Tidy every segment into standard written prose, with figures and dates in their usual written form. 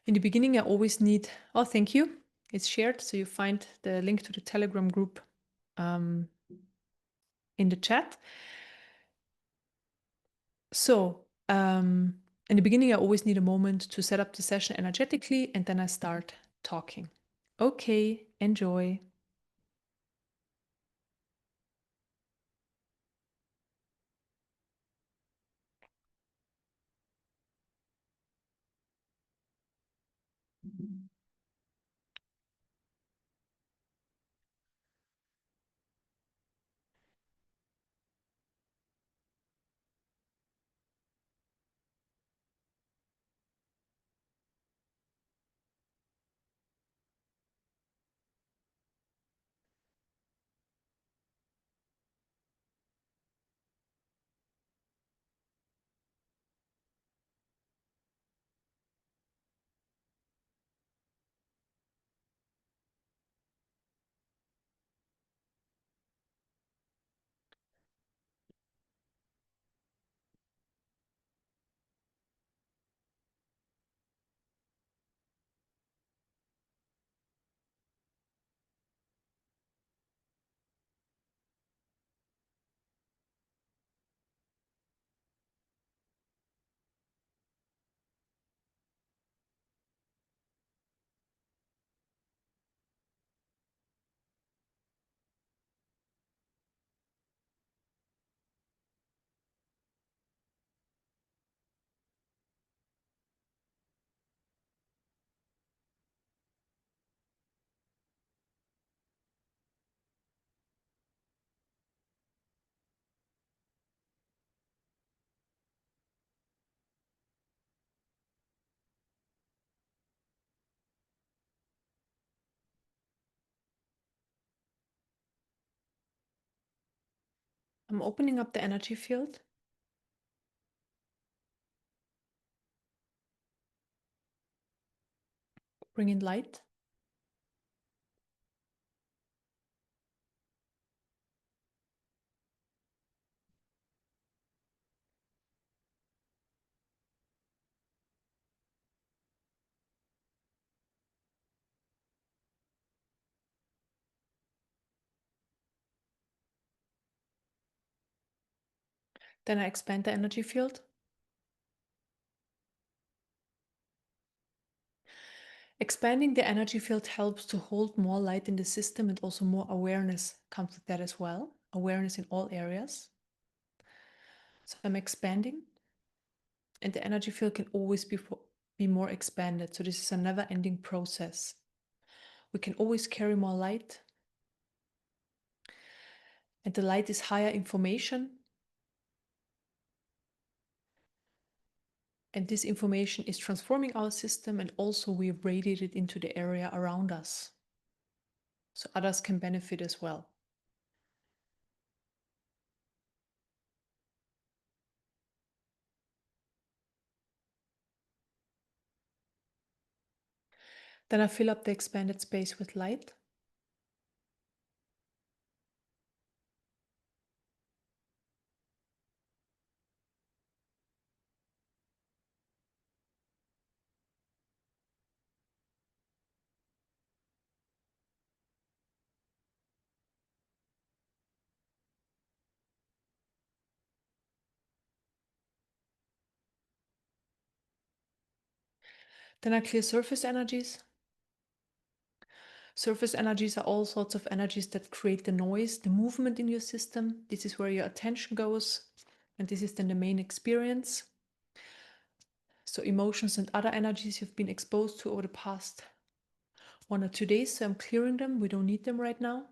In the beginning, I always need, oh, thank you. It's shared. So you find the link to the Telegram group in the chat. So in the beginning, I always need a moment to set up the session energetically, and then I start talking. Okay, enjoy. I'm opening up the energy field. Bring in light. Then I expand the energy field. Expanding the energy field helps to hold more light in the system, and also more awareness comes with that as well. Awareness in all areas. So I'm expanding, and the energy field can always be more expanded. So this is a never-ending process. We can always carry more light, and the light is higher information. And this information is transforming our system, and also we radiate it into the area around us. So others can benefit as well. Then I fill up the expanded space with light. Then I clear surface energies. Surface energies are all sorts of energies that create the noise, the movement in your system. This is where your attention goes, and this is then the main experience. So emotions and other energies you've been exposed to over the past 1 or 2 days. So I'm clearing them. We don't need them right now.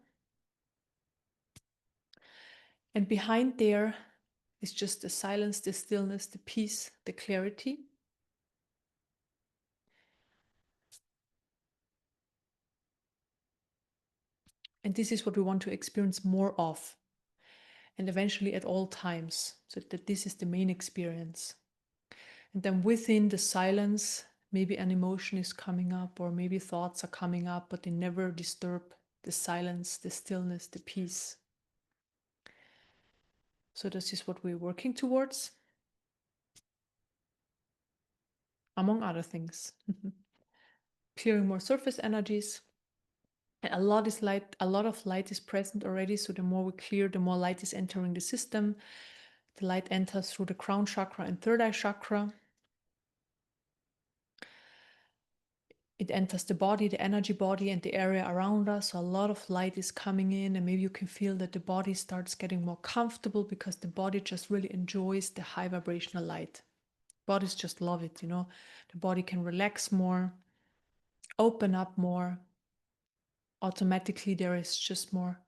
And behind there is just the silence, the stillness, the peace, the clarity. And this is what we want to experience more of, and eventually at all times, so that this is the main experience. And then within the silence, maybe an emotion is coming up, or maybe thoughts are coming up, but they never disturb the silence, the stillness, the peace. So this is what we're working towards, among other things. clearing more surface energies. And a lot of light is present already. So the more we clear, the more light is entering the system. The light enters through the crown chakra and third eye chakra. It enters the body, the energy body, and the area around us. So a lot of light is coming in, and maybe you can feel that the body starts getting more comfortable because the body just really enjoys the high vibrational light. Bodies just love it, you know. The body can relax more, open up more. Automatically there is just more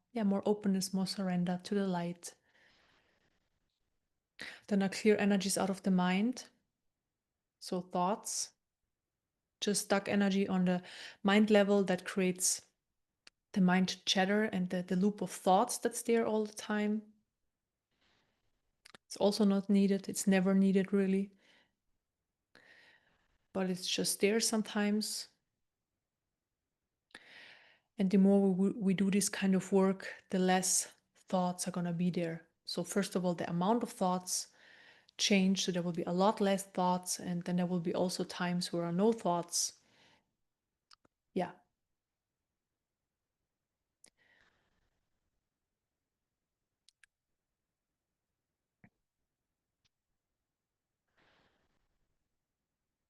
openness, more surrender to the light. Then are clear energies out of the mind. So thoughts, just stuck energy on the mind level that creates the mind chatter and the loop of thoughts that's there all the time. It's also not needed. It's never needed really. But it's just there sometimes. And the more we do this kind of work, the less thoughts are going to be there. So first of all, the amount of thoughts change. So there will be a lot less thoughts. And then there will be also times where are no thoughts. Yeah.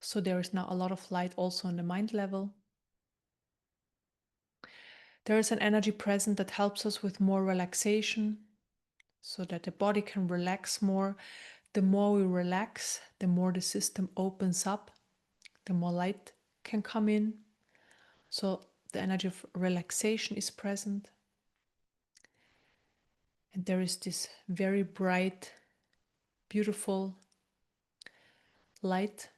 So there is now a lot of light also on the mind level. There is an energy present that helps us with more relaxation so that the body can relax more. The more we relax, the more the system opens up, the more light can come in. So the energy of relaxation is present. And there is this very bright, beautiful light.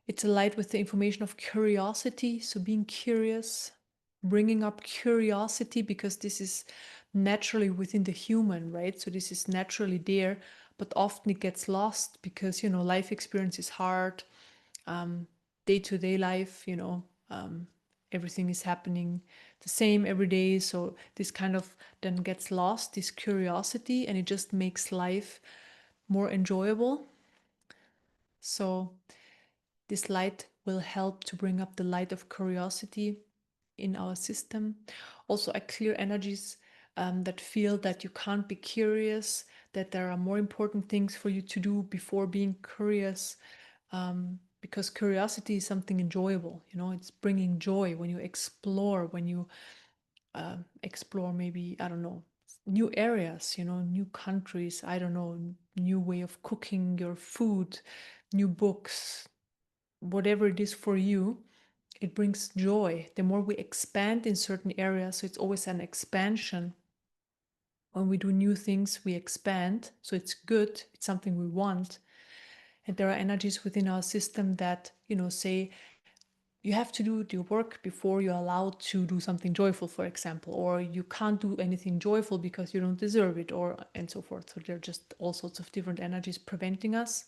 It's a light with the information of curiosity. So being curious, bringing up curiosity, because this is naturally within the human, right? So this is naturally there, but often it gets lost because, you know, life experience is hard. Day-to-day life, you know, everything is happening the same every day. So this kind of then gets lost, this curiosity, and it just makes life more enjoyable. So this light will help to bring up the light of curiosity in our system. Also, I clear energies that feel that you can't be curious, that there are more important things for you to do before being curious. Because curiosity is something enjoyable, you know, it's bringing joy when you explore, when you explore maybe, I don't know, new areas, you know, new countries, I don't know, new way of cooking your food, new books, whatever it is for you, it brings joy. The more we expand in certain areas, so it's always an expansion. When we do new things, we expand. So it's good, it's something we want. And there are energies within our system that, you know, say you have to do your work before you're allowed to do something joyful, for example, or you can't do anything joyful because you don't deserve it, or and so forth. So there are just all sorts of different energies preventing us.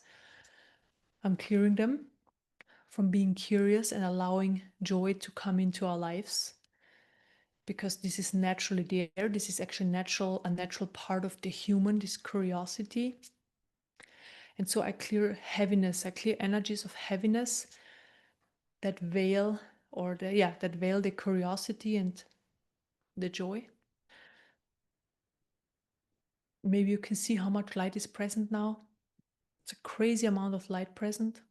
I'm clearing them from being curious and allowing joy to come into our lives, because this is naturally there. This is actually a natural part of the human, this curiosity. And so I clear heaviness, I clear energies of heaviness that veil, or that veil the curiosity and the joy. Maybe you can see how much light is present now. It's a crazy amount of light present.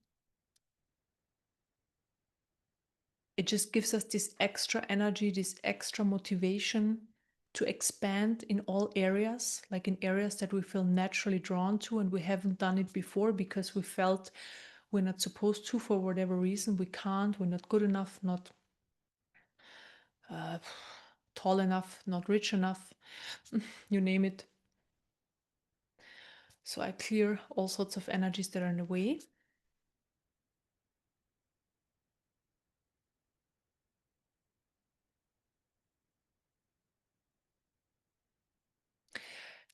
It just gives us this extra energy, this extra motivation to expand in all areas, like in areas that we feel naturally drawn to and we haven't done it before because we felt we're not supposed to for whatever reason. We can't, we're not good enough, not tall enough, not rich enough, you name it. So I clear all sorts of energies that are in the way.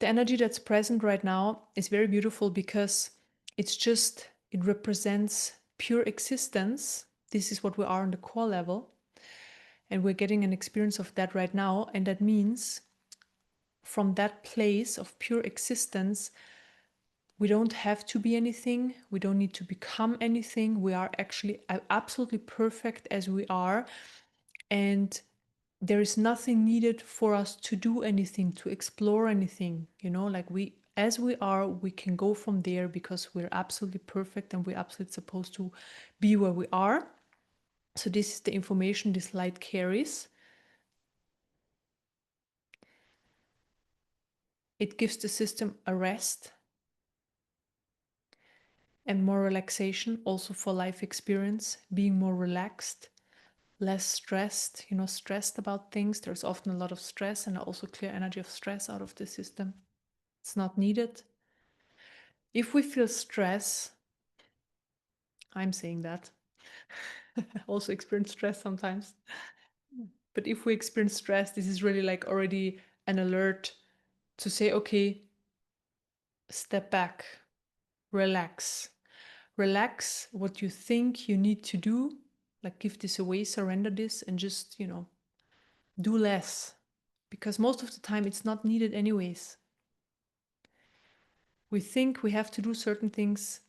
The energy that's present right now is very beautiful because it represents pure existence. This is what we are on the core level. And we're getting an experience of that right now. And that means from that place of pure existence, We don't have to be anything. We don't need to become anything. We are actually absolutely perfect as we are. And there is nothing needed for us to do anything, to explore anything. Like as we are, we can go from there because we're absolutely perfect and we're absolutely supposed to be where we are. So this is the information this light carries. It gives the system a rest and more relaxation, also for life experience, being more relaxed, less stressed, stressed about things. There's often a lot of stress and also clear energy of stress out of the system. It's not needed. If we feel stress, I'm saying that. I also experience stress sometimes. But if we experience stress, this is really like already an alert to say, okay, step back, relax. Relax what you think you need to do, like give this away, surrender this, and just, do less. Because most of the time it's not needed anyways. We think we have to do certain things,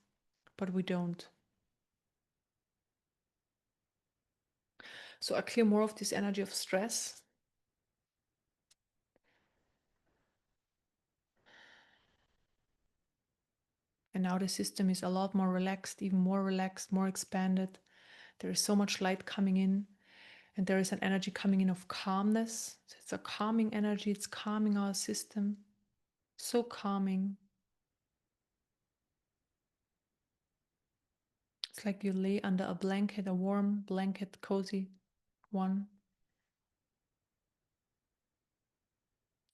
but we don't. So I clear more of this energy of stress. And now the system is a lot more relaxed, even more relaxed, more expanded. There is so much light coming in, and there is an energy coming in of calmness. So it's a calming energy, it's calming our system. So calming. It's like you lay under a blanket, a warm blanket, cozy one.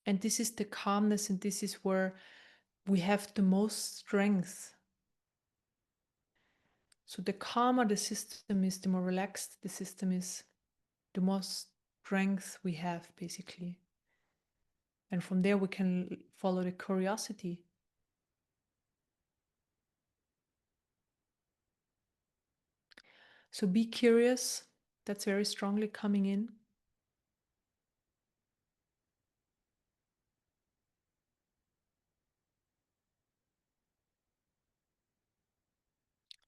And this is the calmness, and this is where we have the most strength. So the calmer the system is, the more relaxed the system is, the more strength we have, basically. And from there we can follow the curiosity. So be curious. That's very strongly coming in.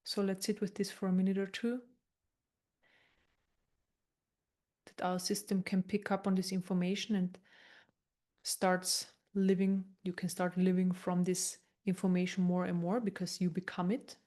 So let's sit with this for a minute or two. That our system can pick up on this information and starts living. You can start living from this information more and more because you become it.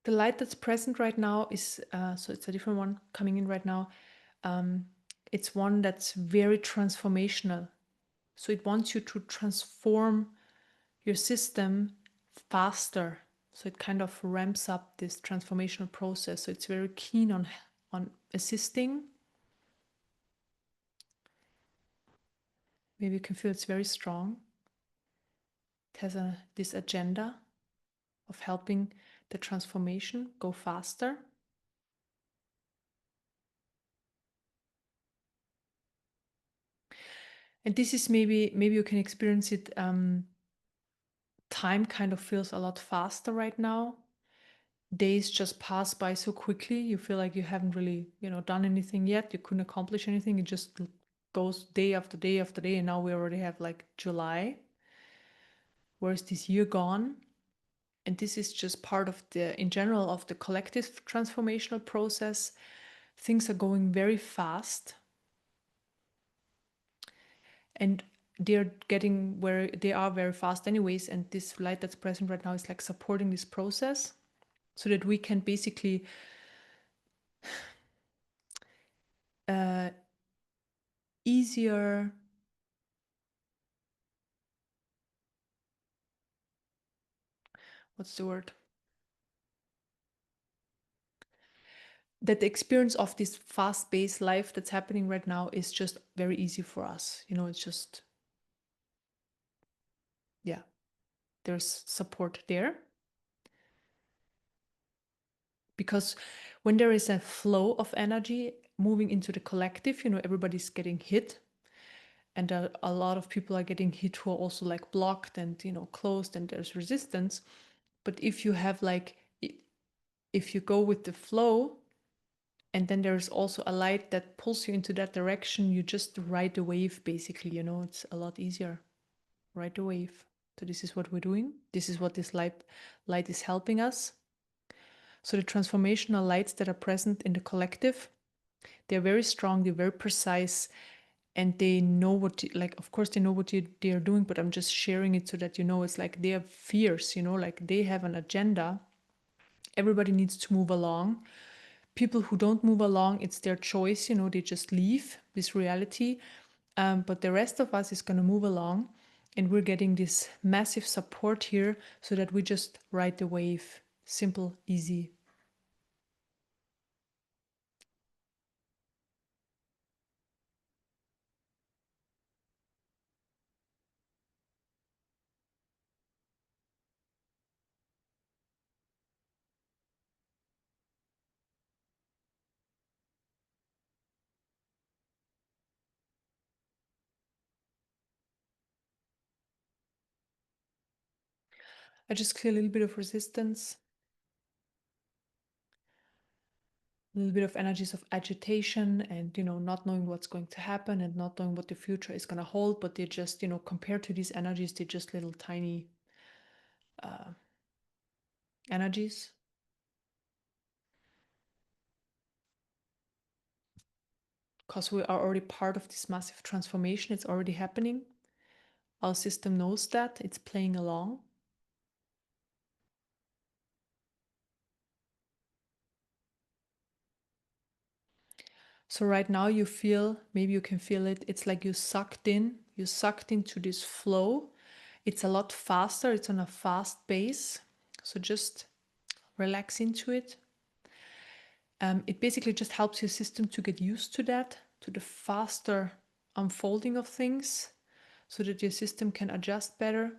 The light that's present right now is, so it's a different one coming in right now. It's one that's very transformational. So it wants you to transform your system faster. So it kind of ramps up this transformational process. So it's very keen on assisting. Maybe you can feel it's very strong. It has this agenda of helping the transformation go faster. And this is maybe you can experience it. Time kind of feels a lot faster right now. Days just pass by so quickly. You feel like you haven't really, done anything yet. You couldn't accomplish anything. It just goes day after day after day. And now we already have like July. Where's this year gone? And this is just part of in general, of the collective transformational process. Things are going very fast. And they're getting where they are very fast anyways. And this light that's present right now is like supporting this process so that we can basically easier what's the word? That the experience of this fast-paced life that's happening right now is just very easy for us. It's just, yeah. there's support there. Because when there is a flow of energy moving into the collective, everybody's getting hit, and a lot of people are getting hit who are also like blocked and closed, and there's resistance. But if you have if you go with the flow, and then there's also a light that pulls you into that direction, you just ride the wave, basically. It's a lot easier. Ride the wave. So this is what we're doing. This is what this light is helping us. So the transformational lights that are present in the collective, they're very strong, they're very precise, and they know what, of course they know what they're doing, but I'm just sharing it so that it's like they are fierce, like they have an agenda. Everybody needs to move along. People who don't move along, it's their choice, they just leave this reality. But the rest of us is going to move along, and we're getting this massive support here so that we just ride the wave. Simple, easy. I just feel a little bit of resistance, a little bit of energies of agitation, and not knowing what's going to happen and not knowing what the future is going to hold. But they're just compared to these energies, they're just little tiny energies. Because we are already part of this massive transformation, it's already happening. Our system knows that, it's playing along. So right now you feel, maybe you can feel it, it's like you sucked into this flow. It's a lot faster, it's on a fast pace. So just relax into it. It basically just helps your system to get used to that, to the faster unfolding of things, so that your system can adjust better.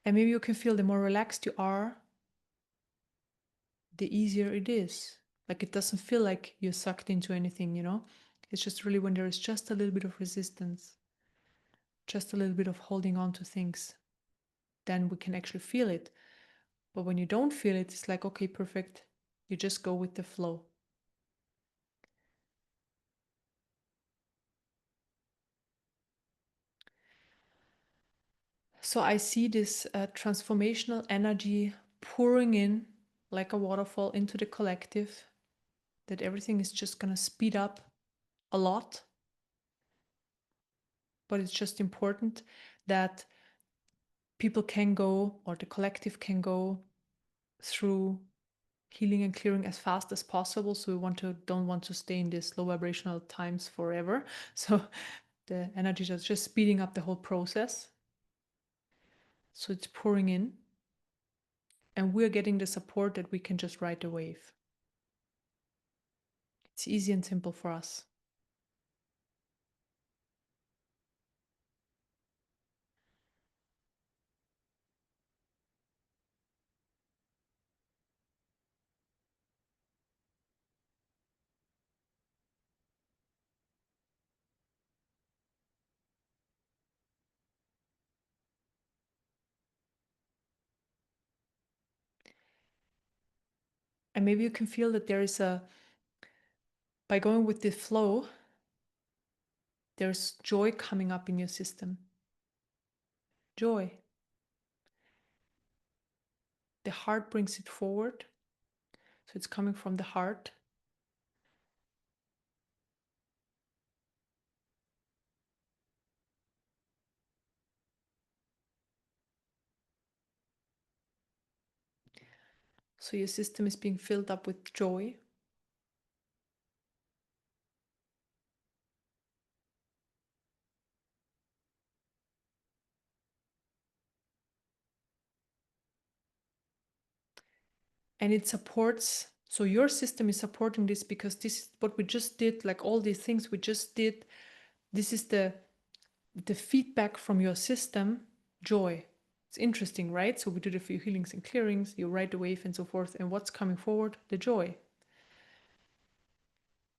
And maybe you can feel the more relaxed you are, the easier it is. Like it doesn't feel like you're sucked into anything, It's just really when there is just a little bit of resistance, just a little bit of holding on to things, then we can actually feel it. But when you don't feel it, it's like, okay, perfect. You just go with the flow. So I see this transformational energy pouring in like a waterfall into the collective, that everything is just going to speed up a lot. But it's just important that people can go, or the collective can go through healing and clearing as fast as possible. So we don't want to stay in these low vibrational times forever. So the energies are just speeding up the whole process. So it's pouring in, and we're getting the support that we can just ride the wave. It's easy and simple for us. And maybe you can feel that by going with the flow, there's joy coming up in your system. Joy. The heart brings it forward. So it's coming from the heart. So your system is being filled up with joy. And it supports, so your system is supporting this, because this is what we just did, like all these things we just did, This is the feedback from your system, joy. It's interesting, right? So we do the few healings and clearings, you ride the wave and so forth, and what's coming forward? The joy.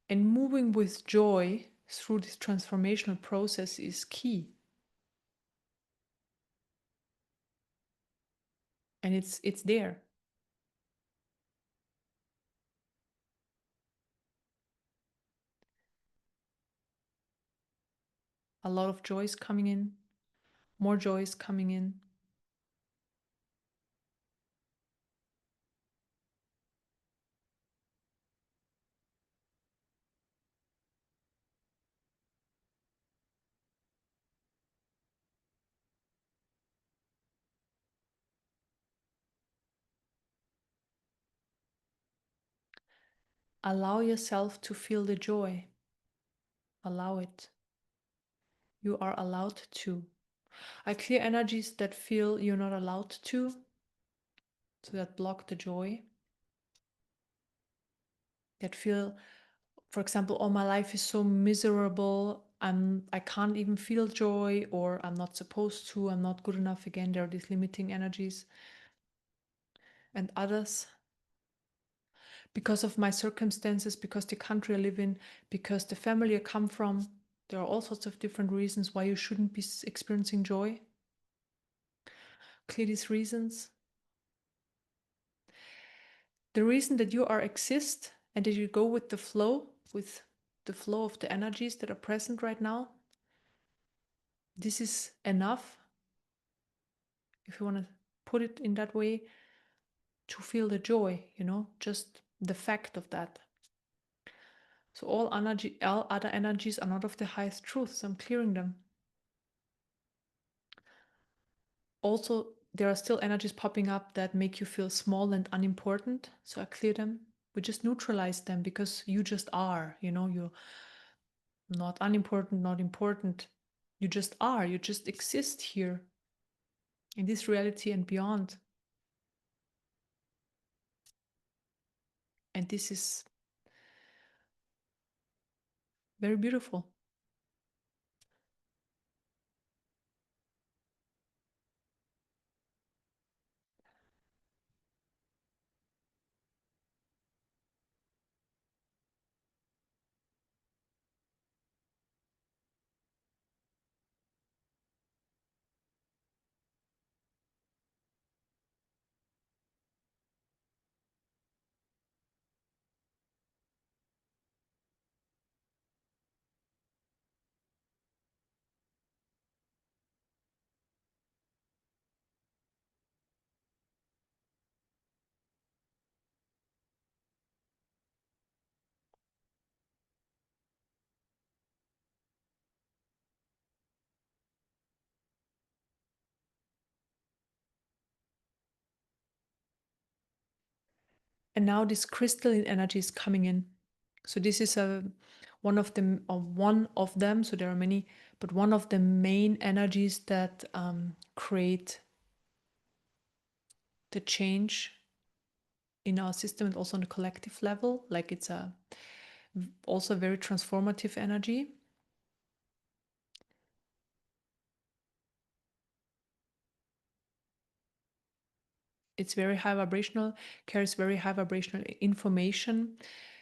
And moving with joy through this transformational process is key. And it's there. A lot of joy is coming in, more joy is coming in. Allow yourself to feel the joy. Allow it. You are allowed to. I clear energies that feel you're not allowed to, so that block the joy. That feel, for example, oh, my life is so miserable, I can't even feel joy, or I'm not supposed to, I'm not good enough. Again, there are these limiting energies. And others, because of my circumstances, because the country I live in, because the family I come from, there are all sorts of different reasons why you shouldn't be experiencing joy. Clear these reasons. The reason that you are exist and that you go with the flow of the energies that are present right now, this is enough, if you want to put it in that way, to feel the joy, just the fact of that. So all other energies are not of the highest truth, so I'm clearing them. Also, there are still energies popping up that make you feel small and unimportant, so I clear them. We just neutralize them, because you just are, you're not unimportant, not important. You just are, you just exist here in this reality and beyond. And this is very beautiful. And now this crystalline energy is coming in. So this is one of them. So there are many, but one of the main energies that create the change in our system, and also on a collective level. Like, it's also a very transformative energy. It's very high vibrational, carries very high vibrational information,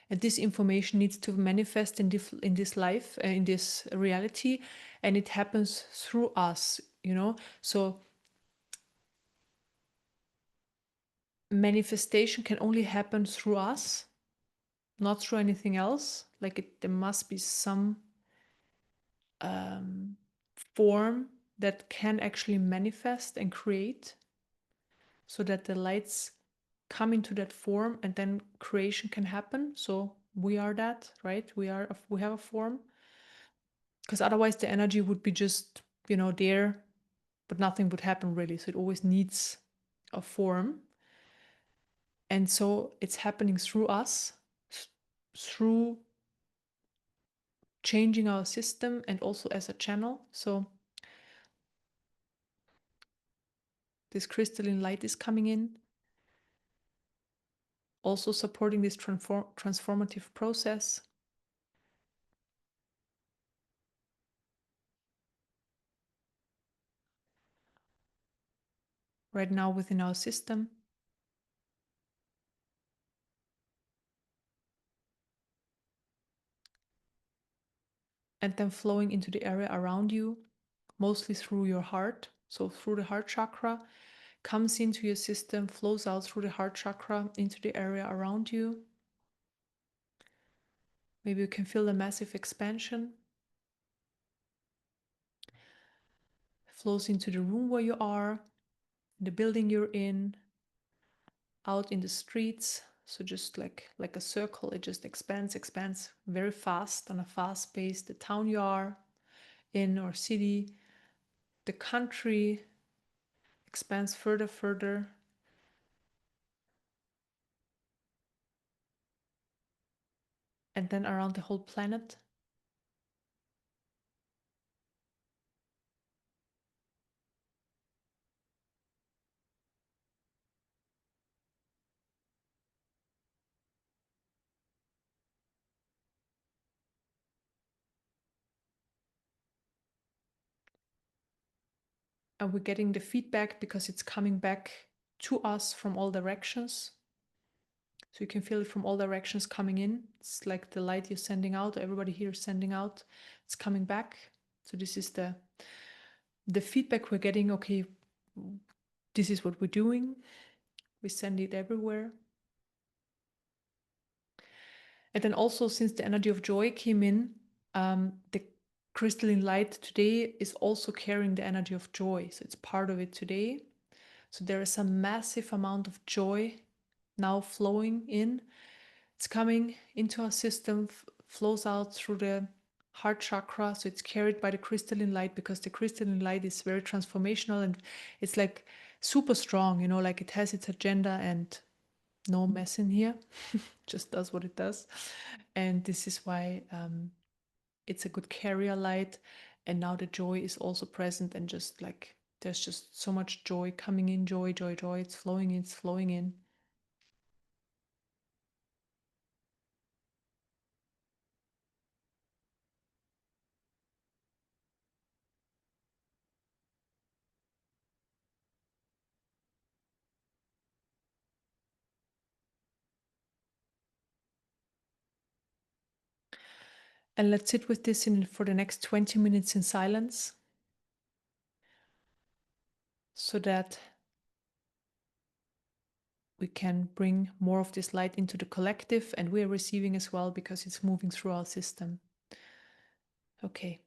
and this information needs to manifest in this life, in this reality, and it happens through us. So manifestation can only happen through us, not through anything else. Like, there must be some form that can actually manifest and create, so that the lights come into that form, and then creation can happen. So we are that, right? We have a form, because otherwise the energy would be just there, but nothing would happen really. So it always needs a form. And so it's happening through us, through changing our system, and also as a channel. So this crystalline light is coming in, also supporting this transformative process. right now within our system. And then flowing into the area around you, mostly through your heart. So through the heart chakra, comes into your system, flows out through the heart chakra into the area around you. Maybe you can feel a massive expansion. Flows into the room where you are, the building you're in, out in the streets. So just like a circle, it just expands very fast on a fast pace. The town you are in or city, the country expands further. And then around the whole planet. And we're getting the feedback because it's coming back to us from all directions. So you can feel it from all directions coming in. It's like the light you're sending out, everybody here is sending out, it's coming back. So this is the feedback we're getting. Okay, this is what we're doing. We send it everywhere. And then also, since the energy of joy came in, the crystalline light today is also carrying the energy of joy. So it's part of it today. So there is a massive amount of joy now flowing in. It's coming into our system, flows out through the heart chakra. So it's carried by the crystalline light, because the crystalline light is very transformational and it's like super strong, you know, like it has its agenda and no mess in here, just does what it does. And this is why it's a good carrier light. And now the joy is also present, and just like there's just so much joy coming in, joy. It's flowing in, it's flowing in. And let's sit with this in for the next 20 minutes in silence, so that we can bring more of this light into the collective, and we are receiving as well because it's moving through our system. Okay.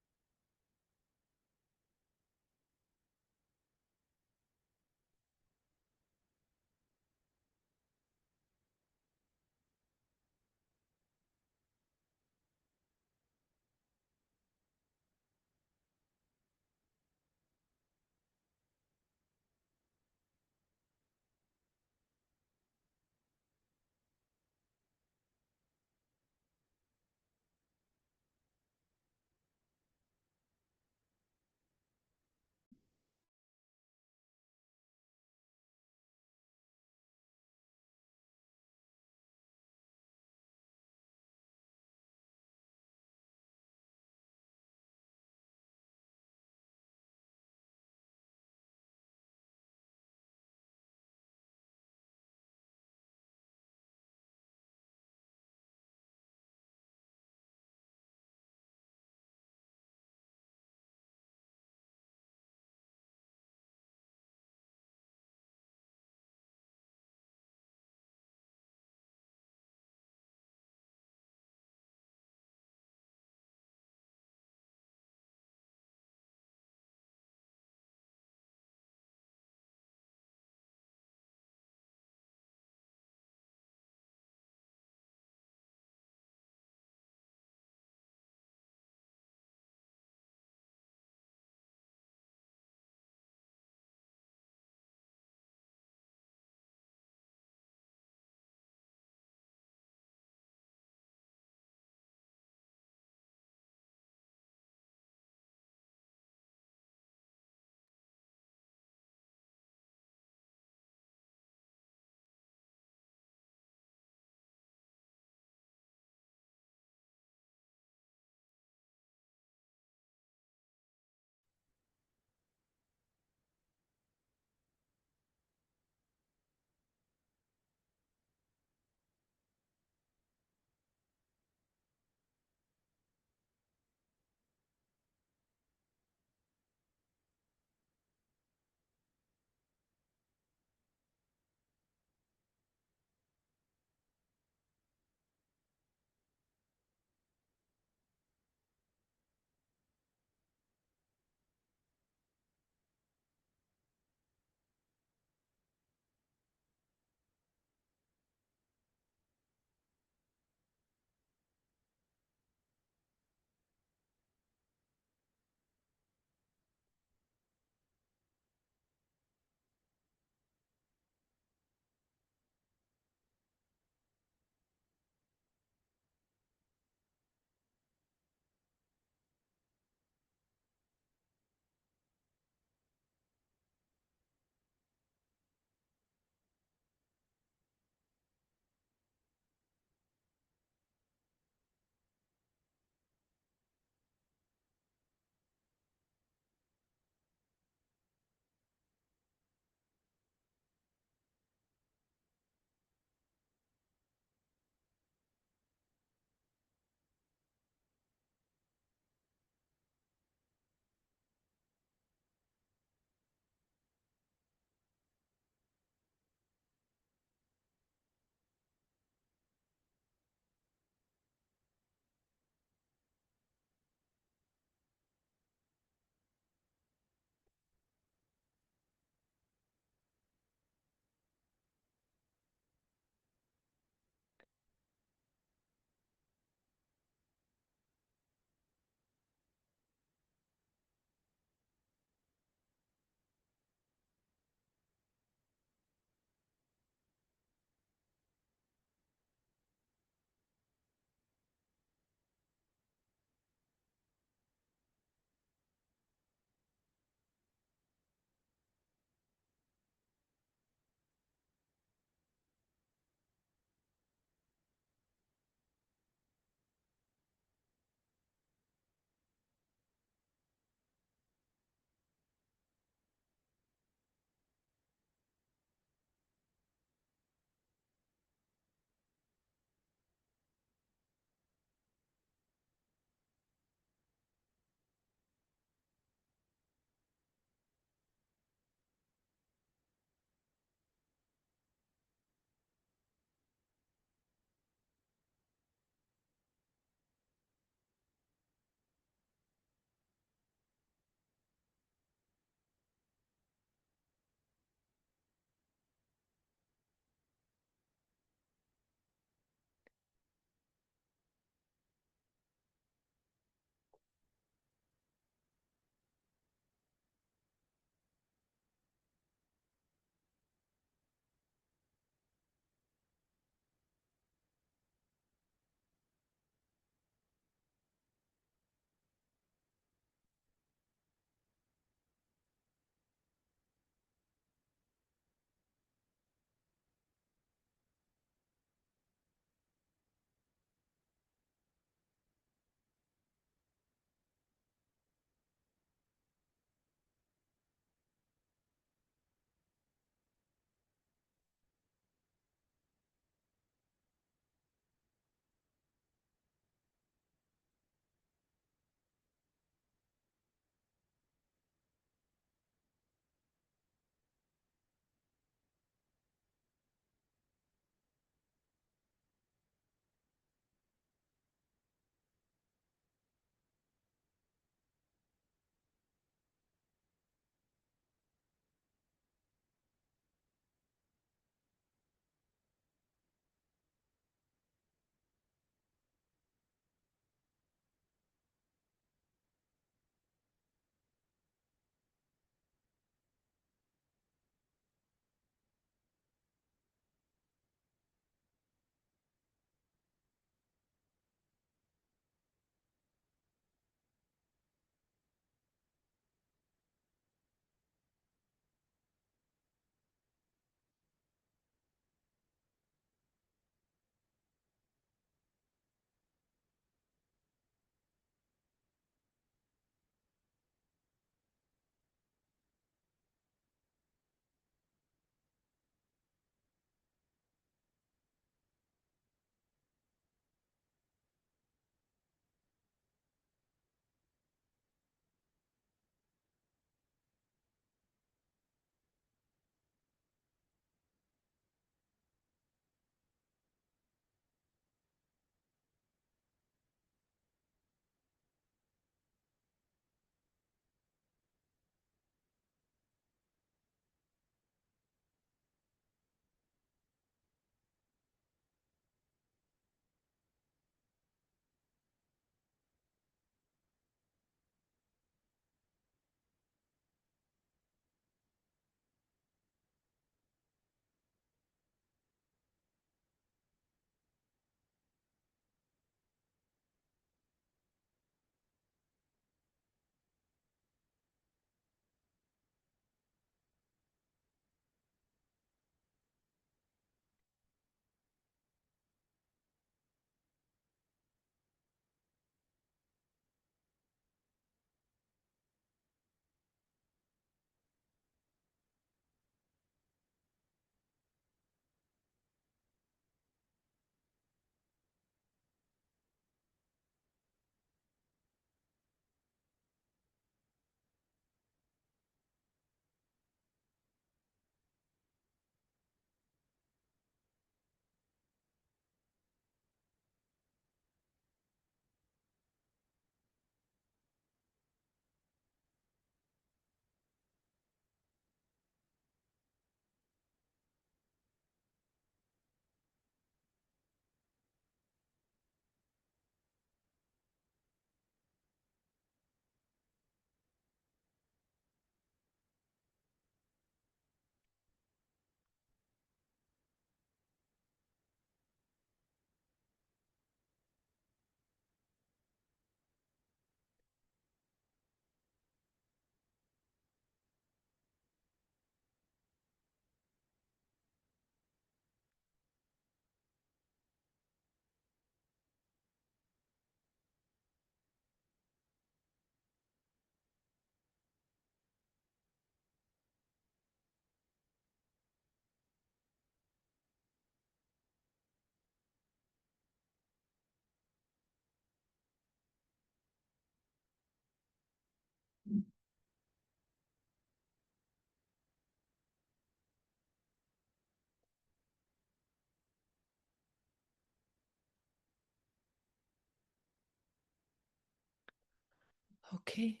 Okay,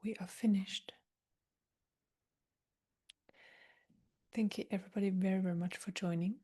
we are finished. Thank you, everybody, very, very much for joining.